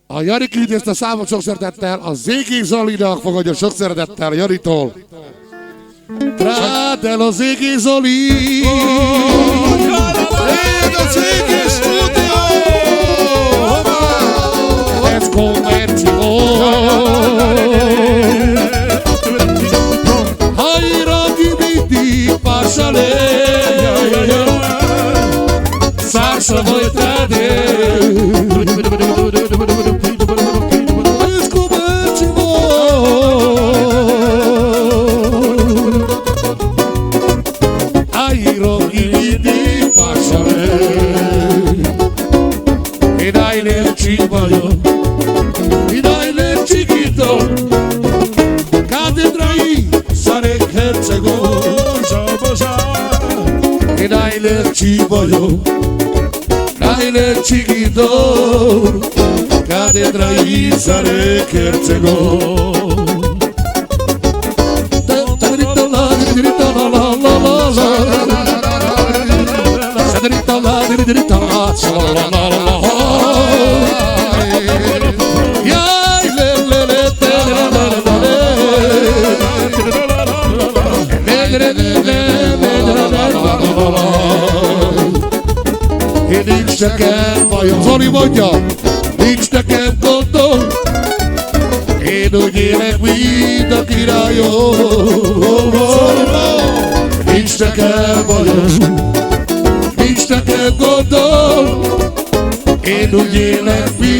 A Jari küldi ezt a számot sok szeretettel, a ZG Zolinak fogadja sok szeretettel a Jaritól. Rád el a ZG Zoli! Légy a ZG Studio! Ez konvenció! Hajra gibidi pásale! Szársa vagy tádé! Idai chiquito, catedrai sarei hercego, idai chiquito, idai chiquito, catedrai sarei hercego. Nincs nekem bajom, Zoli mondja, nincs nekem gondom, én úgy élek, mint a királyom. Nincs nekem bajom, nincs nekem gondom, én úgy élek, mint